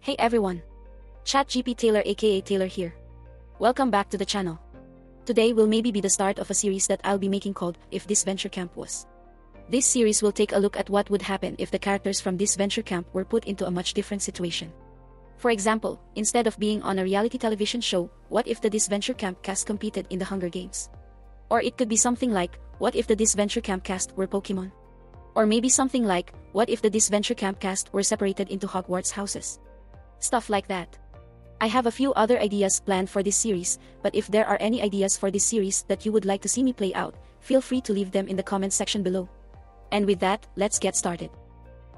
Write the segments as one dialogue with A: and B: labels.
A: Hey everyone! ChatGPT Taylor aka Taylor here. Welcome back to the channel. Today will maybe be the start of a series that I'll be making called If Disventure Camp Was. This series will take a look at what would happen if the characters from Disventure Camp were put into a much different situation. For example, instead of being on a reality television show, what if the Disventure Camp cast competed in the Hunger Games? Or it could be something like, what if the Disventure Camp cast were Pokemon? Or maybe something like, what if the Disventure Camp cast were separated into Hogwarts houses? Stuff like that. I have a few other ideas planned for this series, but if there are any ideas for this series that you would like to see me play out, feel free to leave them in the comment section below. And with that, let's get started.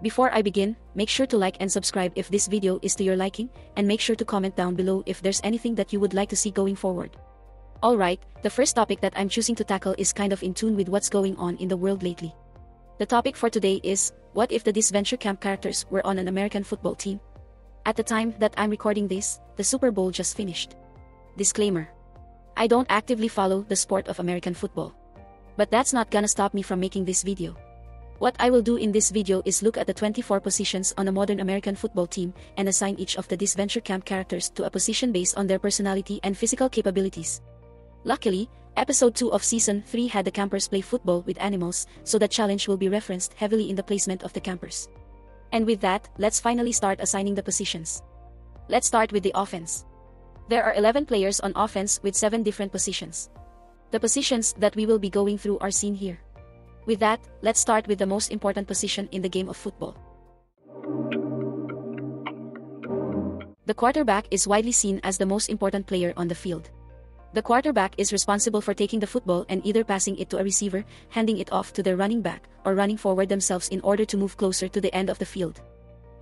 A: Before I begin, make sure to like and subscribe if this video is to your liking, and make sure to comment down below if there's anything that you would like to see going forward. Alright, the first topic that I'm choosing to tackle is kind of in tune with what's going on in the world lately. The topic for today is, what if the Disventure Camp characters were on an American football team? At the time that I'm recording this, the Super Bowl just finished. Disclaimer: I don't actively follow the sport of American football. But that's not gonna stop me from making this video. What I will do in this video is look at the 24 positions on a modern American football team and assign each of the Disventure Camp characters to a position based on their personality and physical capabilities. Luckily, episode 2 of season 3 had the campers play football with animals, so the challenge will be referenced heavily in the placement of the campers. And with that, let's finally start assigning the positions. Let's start with the offense. There are 11 players on offense with 7 different positions. The positions that we will be going through are seen here. With that, let's start with the most important position in the game of football. The quarterback is widely seen as the most important player on the field. The quarterback is responsible for taking the football and either passing it to a receiver, handing it off to their running back, or running forward themselves in order to move closer to the end of the field.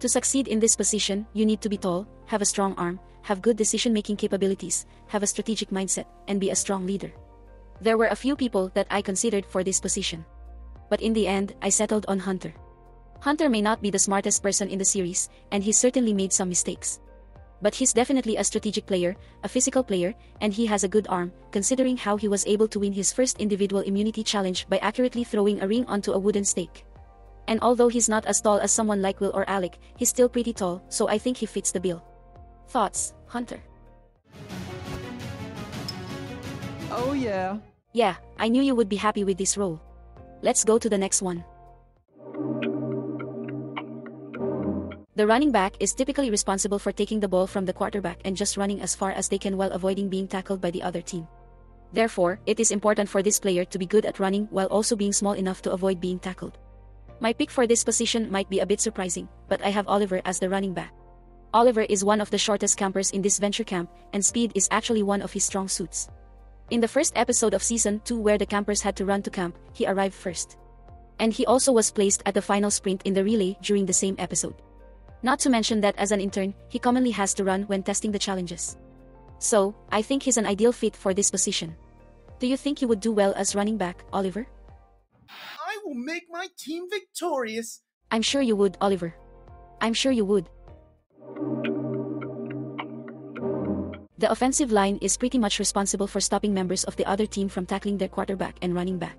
A: To succeed in this position, you need to be tall, have a strong arm, have good decision-making capabilities, have a strategic mindset, and be a strong leader. There were a few people that I considered for this position. But in the end, I settled on Hunter. Hunter may not be the smartest person in the series, and he certainly made some mistakes. But he's definitely a strategic player, a physical player, and he has a good arm, considering how he was able to win his first individual immunity challenge by accurately throwing a ring onto a wooden stake. And although he's not as tall as someone like Will or Alec, he's still pretty tall, so I think he fits the bill. Thoughts, Hunter?
B: Oh yeah.
A: Yeah, I knew you would be happy with this role. Let's go to the next one. The running back is typically responsible for taking the ball from the quarterback and just running as far as they can while avoiding being tackled by the other team. Therefore, it is important for this player to be good at running while also being small enough to avoid being tackled. My pick for this position might be a bit surprising, but I have Oliver as the running back. Oliver is one of the shortest campers in Disventure Camp, and speed is actually one of his strong suits. In the first episode of season 2 where the campers had to run to camp, he arrived first. And he also was placed at the final sprint in the relay during the same episode. Not to mention that as an intern, he commonly has to run when testing the challenges. So, I think he's an ideal fit for this position. Do you think you would do well as running back, Oliver?
C: I will make my team victorious.
A: I'm sure you would, Oliver. I'm sure you would. The offensive line is pretty much responsible for stopping members of the other team from tackling their quarterback and running back.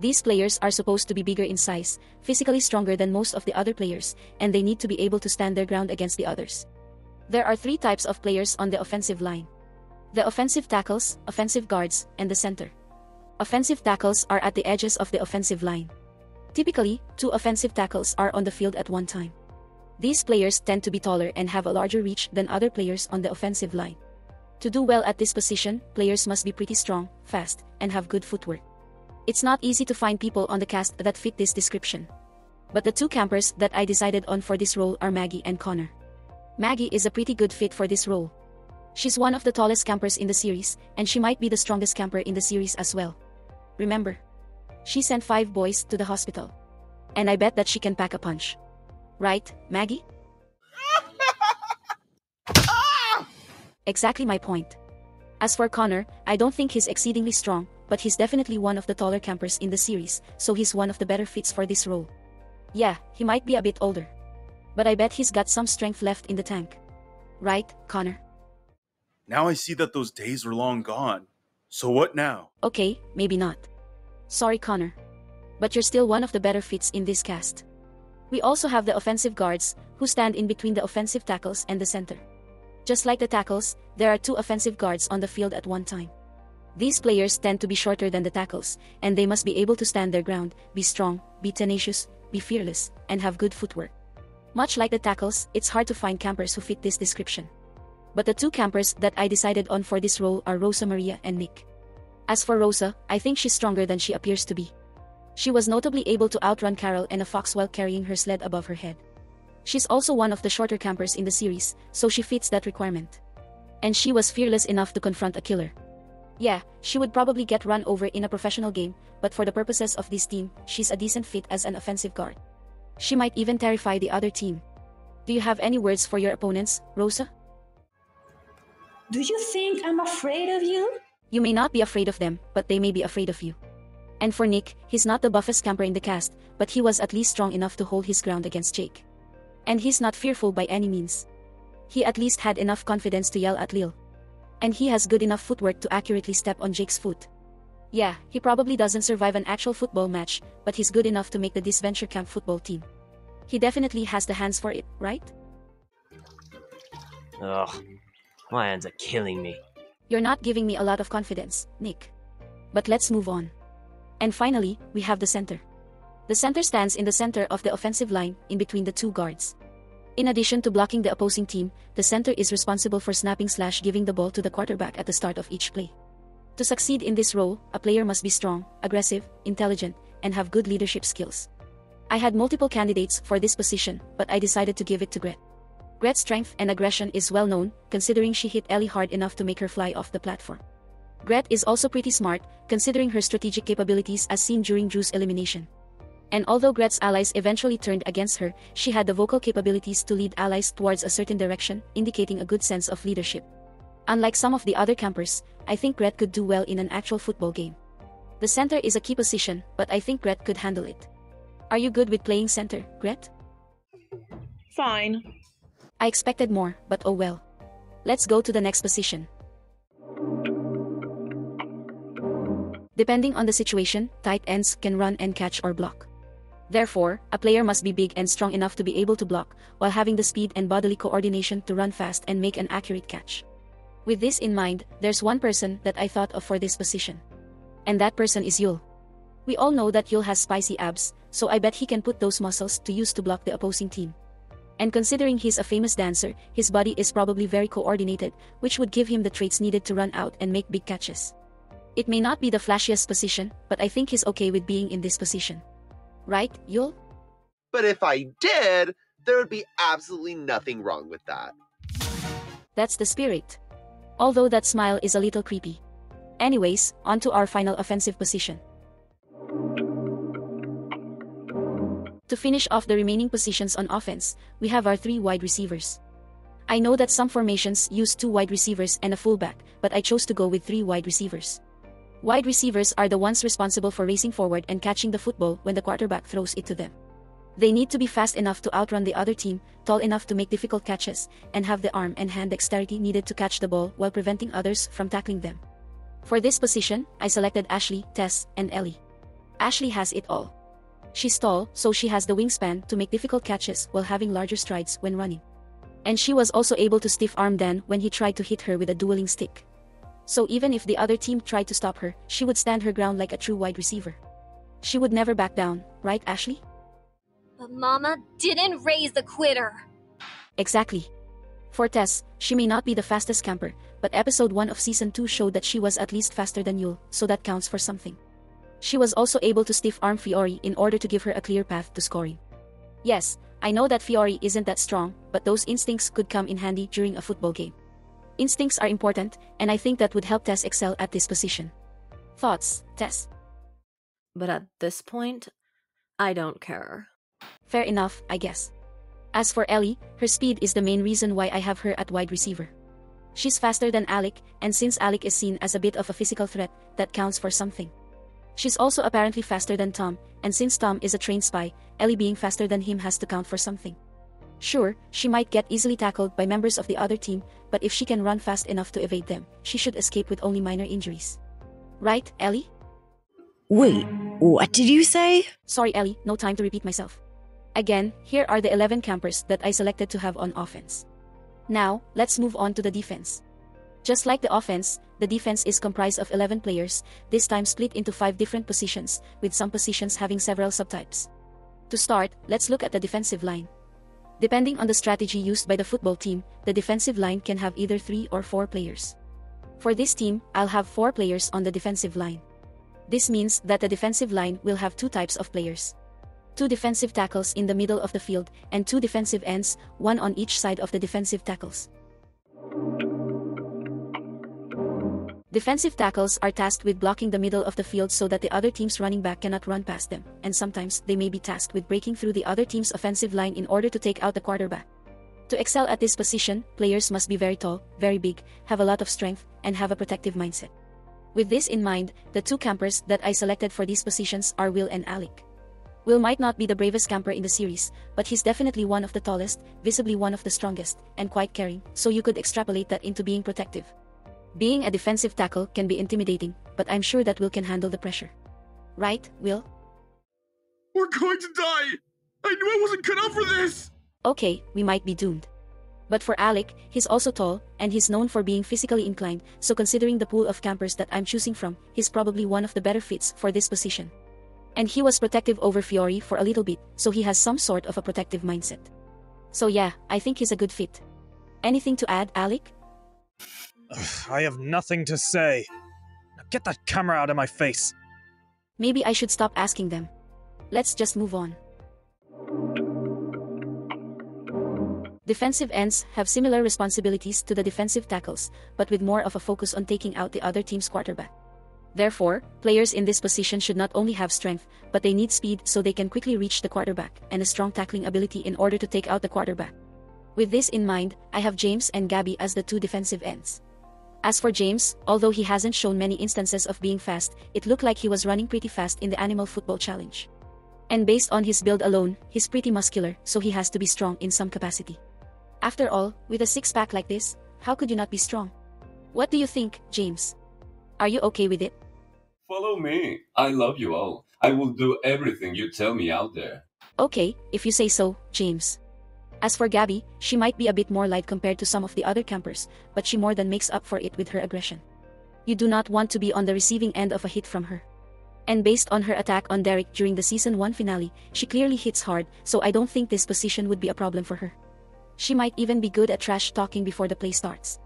A: These players are supposed to be bigger in size, physically stronger than most of the other players, and they need to be able to stand their ground against the others. There are 3 types of players on the offensive line: the offensive tackles, offensive guards, and the center. Offensive tackles are at the edges of the offensive line. Typically, 2 offensive tackles are on the field at one time. These players tend to be taller and have a larger reach than other players on the offensive line. To do well at this position, players must be pretty strong, fast, and have good footwork. It's not easy to find people on the cast that fit this description. But the 2 campers that I decided on for this role are Maggie and Connor. Maggie is a pretty good fit for this role. She's one of the tallest campers in the series, and she might be the strongest camper in the series as well. Remember, she sent 5 boys to the hospital. And I bet that she can pack a punch. Right, Maggie? Exactly my point. As for Connor, I don't think he's exceedingly strong, but he's definitely one of the taller campers in the series, so he's one of the better fits for this role. Yeah, he might be a bit older. But I bet he's got some strength left in the tank. Right, Connor?
C: Now I see that those days are long gone. So what now?
A: Okay, maybe not. Sorry, Connor. But you're still one of the better fits in this cast. We also have the offensive guards, who stand in between the offensive tackles and the center. Just like the tackles, there are two offensive guards on the field at one time. These players tend to be shorter than the tackles, and they must be able to stand their ground, be strong, be tenacious, be fearless, and have good footwork. Much like the tackles, it's hard to find campers who fit this description. But the two campers that I decided on for this role are Rosa Maria and Nick. As for Rosa, I think she's stronger than she appears to be. She was notably able to outrun Carol and a fox while carrying her sled above her head. She's also one of the shorter campers in the series, so she fits that requirement. And she was fearless enough to confront a killer. Yeah, she would probably get run over in a professional game, but for the purposes of this team, she's a decent fit as an offensive guard. She might even terrify the other team. Do you have any words for your opponents, Rosa?
D: Do you think I'm afraid of you?
A: You may not be afraid of them, but they may be afraid of you. And for Nick, he's not the buffest camper in the cast, but he was at least strong enough to hold his ground against Jake. And he's not fearful by any means. He at least had enough confidence to yell at Lil. And he has good enough footwork to accurately step on Jake's foot. Yeah, he probably doesn't survive an actual football match, but he's good enough to make the Disventure Camp football team. He definitely has the hands for it, right?
E: Ugh, my hands are killing me.
A: You're not giving me a lot of confidence, Nick. But let's move on. And finally, we have the center. The center stands in the center of the offensive line, in between the two guards. In addition to blocking the opposing team, the center is responsible for snapping/giving the ball to the quarterback at the start of each play. To succeed in this role, a player must be strong, aggressive, intelligent, and have good leadership skills. I had multiple candidates for this position, but I decided to give it to Gret. Gret's strength and aggression is well known, considering she hit Ellie hard enough to make her fly off the platform. Gret is also pretty smart, considering her strategic capabilities as seen during Drew's elimination. And although Gret's allies eventually turned against her, she had the vocal capabilities to lead allies towards a certain direction, indicating a good sense of leadership. Unlike some of the other campers, I think Gret could do well in an actual football game. The center is a key position, but I think Gret could handle it. Are you good with playing center, Gret?
D: Fine.
A: I expected more, but oh well. Let's go to the next position. Depending on the situation, tight ends can run and catch or block. Therefore, a player must be big and strong enough to be able to block, while having the speed and bodily coordination to run fast and make an accurate catch. With this in mind, there's one person that I thought of for this position. And that person is Yul. We all know that Yul has spicy abs, so I bet he can put those muscles to use to block the opposing team. And considering he's a famous dancer, his body is probably very coordinated, which would give him the traits needed to run out and make big catches. It may not be the flashiest position, but I think he's okay with being in this position. Right, Yul?
F: But if I did, there would be absolutely nothing wrong with that.
A: That's the spirit. Although that smile is a little creepy. Anyways, on to our final offensive position. To finish off the remaining positions on offense, we have our 3 wide receivers. I know that some formations use 2 wide receivers and a fullback, but I chose to go with 3 wide receivers. Wide receivers are the ones responsible for racing forward and catching the football when the quarterback throws it to them. They need to be fast enough to outrun the other team, tall enough to make difficult catches, and have the arm and hand dexterity needed to catch the ball while preventing others from tackling them. For this position, I selected Ashley, Tess, and Ellie. Ashley has it all. She's tall, so she has the wingspan to make difficult catches while having larger strides when running. And she was also able to stiff-arm Dan when he tried to hit her with a dueling stick. So even if the other team tried to stop her, she would stand her ground like a true wide receiver. She would never back down, right, Ashley?
G: But Mama didn't raise the quitter.
A: Exactly. For Tess, she may not be the fastest camper, but episode 1 of season 2 showed that she was at least faster than Yul, so that counts for something. She was also able to stiff-arm Fiore in order to give her a clear path to scoring. Yes, I know that Fiore isn't that strong, but those instincts could come in handy during a football game. Instincts are important, and I think that would help Tess excel at this position. Thoughts, Tess?
H: But at this point, I don't care.
A: Fair enough, I guess. As for Ellie, her speed is the main reason why I have her at wide receiver. She's faster than Alec, and since Alec is seen as a bit of a physical threat, that counts for something. She's also apparently faster than Tom, and since Tom is a trained spy, Ellie being faster than him has to count for something. Sure, she might get easily tackled by members of the other team, but if she can run fast enough to evade them, she should escape with only minor injuries. Right, Ellie?
I: Wait, what did you say?
A: Sorry, Ellie, no time to repeat myself. Again, here are the 11 campers that I selected to have on offense. Now, let's move on to the defense. Just like the offense, the defense is comprised of 11 players, this time split into 5 different positions, with some positions having several subtypes. To start, let's look at the defensive line. Depending on the strategy used by the football team, the defensive line can have either 3 or 4 players. For this team, I'll have 4 players on the defensive line. This means that the defensive line will have 2 types of players. 2 defensive tackles in the middle of the field, and 2 defensive ends, one on each side of the defensive tackles. Defensive tackles are tasked with blocking the middle of the field so that the other team's running back cannot run past them, and sometimes they may be tasked with breaking through the other team's offensive line in order to take out the quarterback. To excel at this position, players must be very tall, very big, have a lot of strength, and have a protective mindset. With this in mind, the 2 campers that I selected for these positions are Will and Alec. Will might not be the bravest camper in the series, but he's definitely one of the tallest, visibly one of the strongest, and quite caring, so you could extrapolate that into being protective. Being a defensive tackle can be intimidating, but I'm sure that Will can handle the pressure. Right, Will?
C: We're going to die! I knew I wasn't cut out for this!
A: Okay, we might be doomed. But for Alec, he's also tall, and he's known for being physically inclined, so considering the pool of campers that I'm choosing from, he's probably one of the better fits for this position. And he was protective over Fiore for a little bit, so he has some sort of a protective mindset. So yeah, I think he's a good fit. Anything to add, Alec?
B: I have nothing to say. Now get that camera out of my face.
A: Maybe I should stop asking them. Let's just move on. Defensive ends have similar responsibilities to the defensive tackles, but with more of a focus on taking out the other team's quarterback. Therefore, players in this position should not only have strength, but they need speed so they can quickly reach the quarterback, and a strong tackling ability in order to take out the quarterback. With this in mind, I have James and Gabby as the 2 defensive ends. As for James, although he hasn't shown many instances of being fast, it looked like he was running pretty fast in the Animal Football Challenge. And based on his build alone, he's pretty muscular, so he has to be strong in some capacity. After all, with a 6-pack like this, how could you not be strong? What do you think, James? Are you okay with it?
I: Follow me. I love you all. I will do everything you tell me out there.
A: Okay, if you say so, James. As for Gabby, she might be a bit more light compared to some of the other campers, but she more than makes up for it with her aggression. You do not want to be on the receiving end of a hit from her. And based on her attack on Derek during the Season 1 finale, she clearly hits hard, so I don't think this position would be a problem for her. She might even be good at trash talking before the play starts.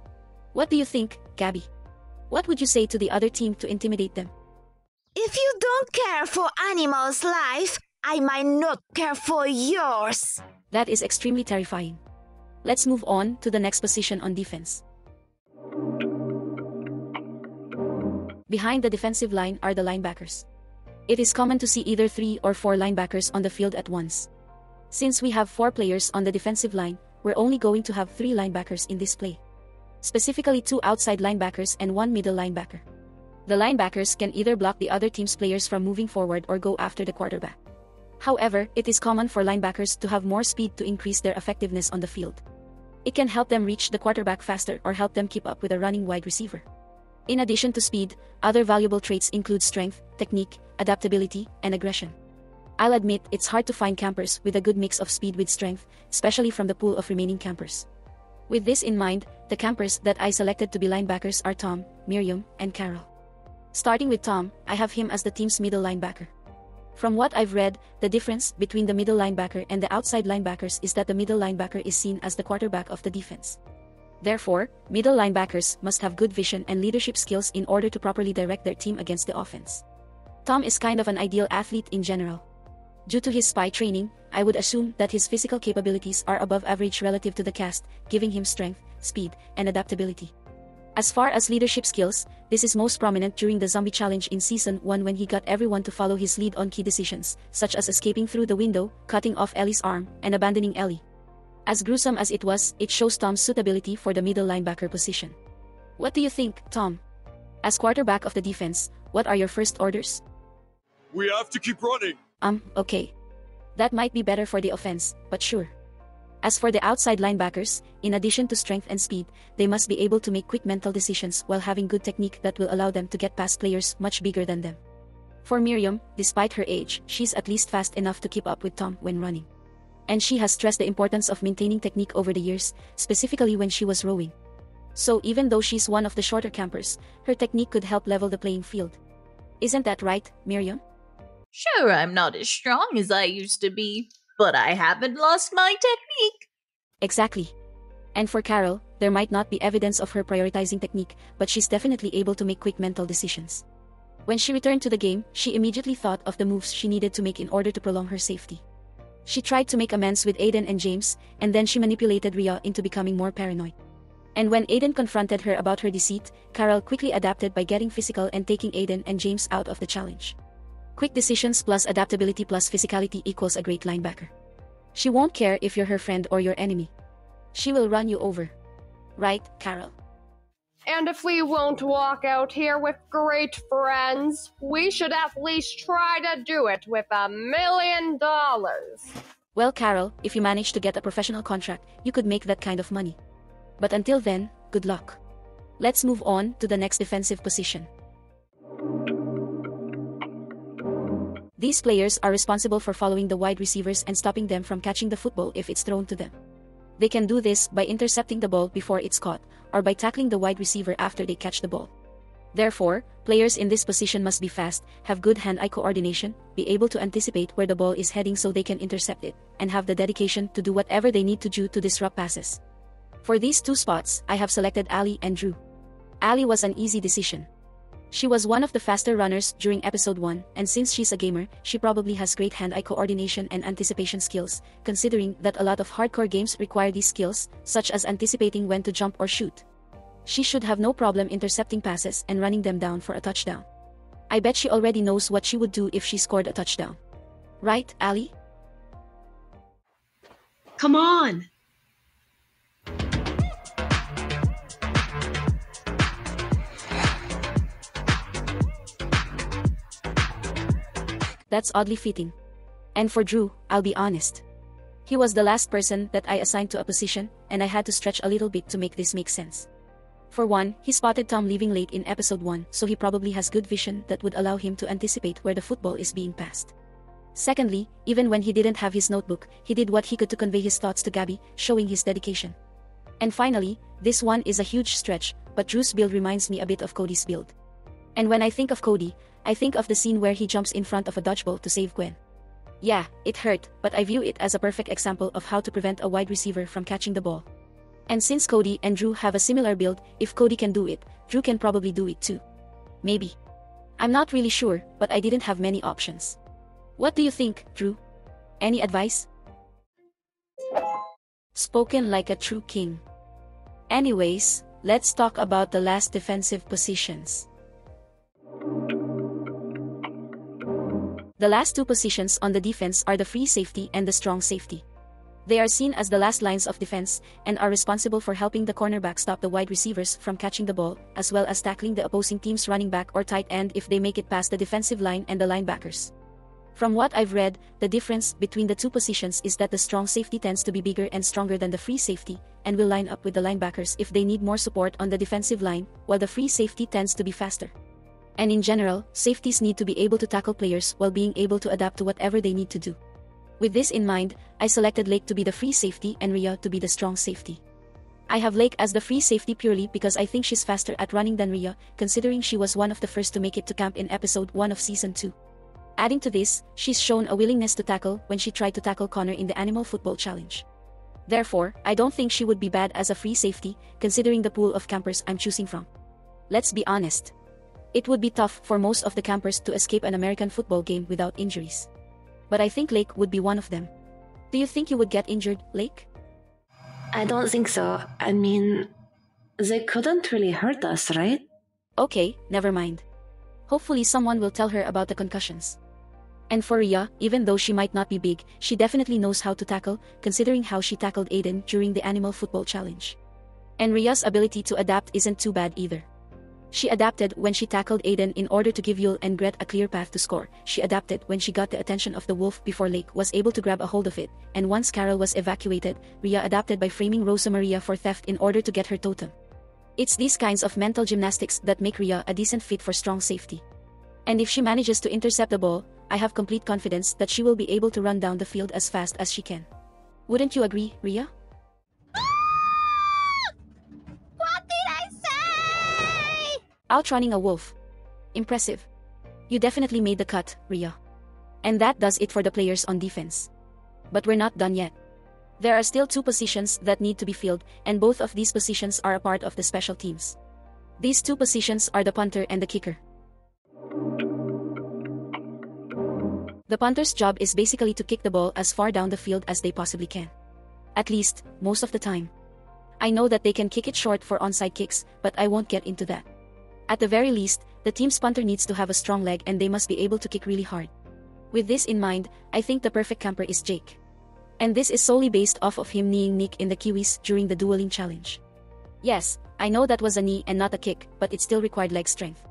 A: What do you think, Gabby? What would you say to the other team to intimidate them?
D: If you don't care for animals' life, I might not care for yours.
A: That is extremely terrifying. Let's move on to the next position on defense. Behind the defensive line are the linebackers. It is common to see either 3 or 4 linebackers on the field at once. Since we have 4 players on the defensive line, we're only going to have 3 linebackers in this play. Specifically 2 outside linebackers and 1 middle linebacker. The linebackers can either block the other team's players from moving forward or go after the quarterback. However, it is common for linebackers to have more speed to increase their effectiveness on the field. It can help them reach the quarterback faster or help them keep up with a running wide receiver. In addition to speed, other valuable traits include strength, technique, adaptability, and aggression. I'll admit it's hard to find campers with a good mix of speed with strength, especially from the pool of remaining campers. With this in mind, the campers that I selected to be linebackers are Tom, Miriam, and Carol. Starting with Tom, I have him as the team's middle linebacker. From what I've read, the difference between the middle linebacker and the outside linebackers is that the middle linebacker is seen as the quarterback of the defense. Therefore, middle linebackers must have good vision and leadership skills in order to properly direct their team against the offense. Tom is kind of an ideal athlete in general. Due to his spy training, I would assume that his physical capabilities are above average relative to the cast, giving him strength, speed, and adaptability. As far as leadership skills, this is most prominent during the Zombie Challenge in Season 1 when he got everyone to follow his lead on key decisions, such as escaping through the window, cutting off Ellie's arm, and abandoning Ellie. As gruesome as it was, it shows Tom's suitability for the middle linebacker position. What do you think, Tom? As quarterback of the defense, what are your first orders?
C: We have to keep running.
A: Okay. That might be better for the offense, but sure. As for the outside linebackers, in addition to strength and speed, they must be able to make quick mental decisions while having good technique that will allow them to get past players much bigger than them. For Miriam, despite her age, she's at least fast enough to keep up with Tom when running. And she has stressed the importance of maintaining technique over the years, specifically when she was rowing. So even though she's one of the shorter campers, her technique could help level the playing field. Isn't that right, Miriam?
J: Sure, I'm not as strong as I used to be, but I haven't lost my technique.
A: Exactly. And for Carol, there might not be evidence of her prioritizing technique, but she's definitely able to make quick mental decisions. When she returned to the game, she immediately thought of the moves she needed to make in order to prolong her safety. She tried to make amends with Aiden and James, and then she manipulated Rhea into becoming more paranoid. And when Aiden confronted her about her deceit, Carol quickly adapted by getting physical and taking Aiden and James out of the challenge. Quick decisions plus adaptability plus physicality equals a great linebacker. She won't care if you're her friend or your enemy. She will run you over. Right, Carol?
K: And if we won't walk out here with great friends, we should at least try to do it with $1 million.
A: Well, Carol, if you manage to get a professional contract, you could make that kind of money. But until then, good luck. Let's move on to the next defensive position. These players are responsible for following the wide receivers and stopping them from catching the football if it's thrown to them. They can do this by intercepting the ball before it's caught, or by tackling the wide receiver after they catch the ball. Therefore, players in this position must be fast, have good hand-eye coordination, be able to anticipate where the ball is heading so they can intercept it, and have the dedication to do whatever they need to do to disrupt passes. For these two spots, I have selected Ali and Drew. Ali was an easy decision. She was one of the faster runners during episode 1, and since she's a gamer, she probably has great hand-eye coordination and anticipation skills, considering that a lot of hardcore games require these skills, such as anticipating when to jump or shoot. She should have no problem intercepting passes and running them down for a touchdown. I bet she already knows what she would do if she scored a touchdown. Right, Ali?
L: Come on!
A: That's oddly fitting. And for Drew, I'll be honest. He was the last person that I assigned to a position, and I had to stretch a little bit to make this make sense. For one, he spotted Tom leaving late in episode 1, so he probably has good vision that would allow him to anticipate where the football is being passed. Secondly, even when he didn't have his notebook, he did what he could to convey his thoughts to Gabby, showing his dedication. And finally, this one is a huge stretch, but Drew's build reminds me a bit of Cody's build. And when I think of Cody, I think of the scene where he jumps in front of a dodgeball to save Gwen. Yeah, it hurt, but I view it as a perfect example of how to prevent a wide receiver from catching the ball. And since Cody and Drew have a similar build, if Cody can do it, Drew can probably do it too. Maybe. I'm not really sure, but I didn't have many options. What do you think, Drew? Any advice? Spoken like a true king. Anyways, let's talk about the last defensive positions. The last two positions on the defense are the free safety and the strong safety. They are seen as the last lines of defense, and are responsible for helping the cornerback stop the wide receivers from catching the ball, as well as tackling the opposing team's running back or tight end if they make it past the defensive line and the linebackers. From what I've read, the difference between the two positions is that the strong safety tends to be bigger and stronger than the free safety, and will line up with the linebackers if they need more support on the defensive line, while the free safety tends to be faster. And in general, safeties need to be able to tackle players while being able to adapt to whatever they need to do. With this in mind, I selected Lake to be the free safety and Rhea to be the strong safety. I have Lake as the free safety purely because I think she's faster at running than Rhea, considering she was one of the first to make it to camp in episode 1 of season 2. Adding to this, she's shown a willingness to tackle when she tried to tackle Connor in the Animal Football Challenge. Therefore, I don't think she would be bad as a free safety, considering the pool of campers I'm choosing from. Let's be honest. It would be tough for most of the campers to escape an American football game without injuries. But I think Lake would be one of them. Do you think you would get injured, Lake?
L: I don't think so. I mean, they couldn't really hurt us, right?
A: Okay, never mind. Hopefully someone will tell her about the concussions. And for Rhea, even though she might not be big, she definitely knows how to tackle, considering how she tackled Aiden during the Animal Football Challenge. And Rhea's ability to adapt isn't too bad either. She adapted when she tackled Aiden in order to give Yul and Gret a clear path to score. She adapted when she got the attention of the wolf before Lake was able to grab a hold of it, and once Carol was evacuated, Rhea adapted by framing Rosa Maria for theft in order to get her totem. It's these kinds of mental gymnastics that make Rhea a decent fit for strong safety. And if she manages to intercept the ball, I have complete confidence that she will be able to run down the field as fast as she can. Wouldn't you agree, Rhea?
D: What did I say?
A: Outrunning a wolf. Impressive. You definitely made the cut, Rhea. And that does it for the players on defense. But we're not done yet. There are still 2 positions that need to be filled, and both of these positions are a part of the special teams. These 2 positions are the punter and the kicker. The punter's job is basically to kick the ball as far down the field as they possibly can. At least, most of the time. I know that they can kick it short for onside kicks, but I won't get into that. At the very least, the team's punter needs to have a strong leg and they must be able to kick really hard. With this in mind, I think the perfect camper is Jake. And this is solely based off of him kneeing Nick in the Kiwis during the dueling challenge. Yes, I know that was a knee and not a kick, but it still required leg strength.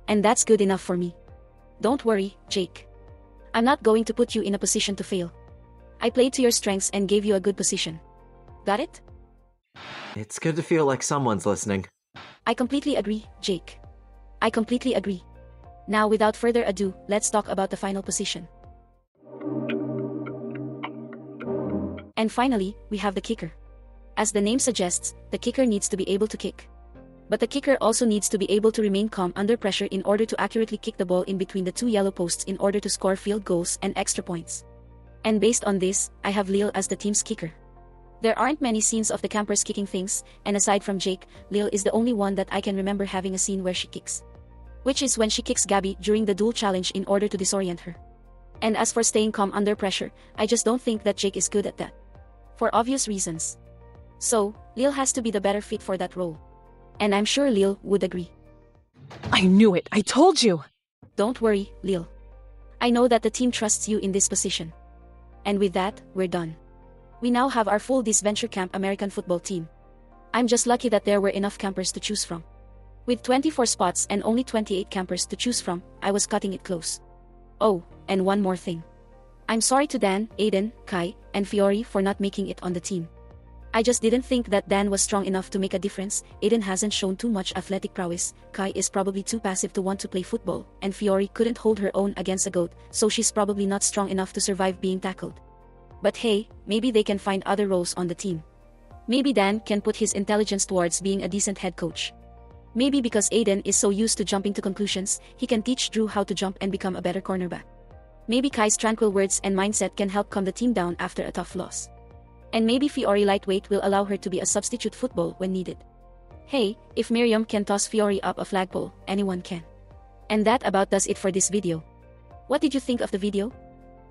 A: And that's good enough for me. Don't worry, Jake. I'm not going to put you in a position to fail. I played to your strengths and gave you a good position. Got it?
M: It's good to feel like someone's listening.
A: I completely agree, Jake. I completely agree. Now without further ado, let's talk about the final position. And finally, we have the kicker. As the name suggests, the kicker needs to be able to kick. But the kicker also needs to be able to remain calm under pressure in order to accurately kick the ball in between the 2 yellow posts in order to score field goals and extra points. And based on this, I have Lil as the team's kicker. There aren't many scenes of the campers kicking things, and aside from Jake, Lil is the only one that I can remember having a scene where she kicks. Which is when she kicks Gabby during the duel challenge in order to disorient her. And as for staying calm under pressure, I just don't think that Jake is good at that. For obvious reasons. So, Lil has to be the better fit for that role. And I'm sure Lil would agree.
N: I knew it! I told you!
A: Don't worry, Lil. I know that the team trusts you in this position. And with that, we're done. We now have our full Disventure Camp American football team. I'm just lucky that there were enough campers to choose from. With 24 spots and only 28 campers to choose from, I was cutting it close. Oh, and one more thing. I'm sorry to Dan, Aiden, Kai, and Fiore for not making it on the team. I just didn't think that Dan was strong enough to make a difference. Aiden hasn't shown too much athletic prowess, Kai is probably too passive to want to play football, and Fiore couldn't hold her own against a goat, so she's probably not strong enough to survive being tackled. But hey, maybe they can find other roles on the team. Maybe Dan can put his intelligence towards being a decent head coach. Maybe because Aiden is so used to jumping to conclusions, he can teach Drew how to jump and become a better cornerback. Maybe Kai's tranquil words and mindset can help calm the team down after a tough loss. And maybe Fiore lightweight will allow her to be a substitute football when needed. Hey, if Miriam can toss Fiore up a flagpole, anyone can. And that about does it for this video. What did you think of the video?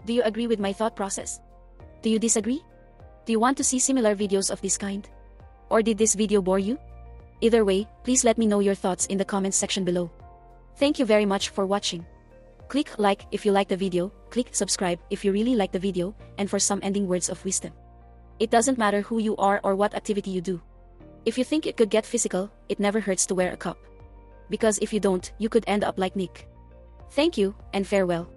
A: Do you agree with my thought process? Do you disagree? Do you want to see similar videos of this kind? Or did this video bore you? Either way, please let me know your thoughts in the comments section below. Thank you very much for watching. Click like if you like the video, click subscribe if you really like the video, and for some ending words of wisdom. It doesn't matter who you are or what activity you do. If you think it could get physical, it never hurts to wear a cup. Because if you don't, you could end up like Nick. Thank you, and farewell.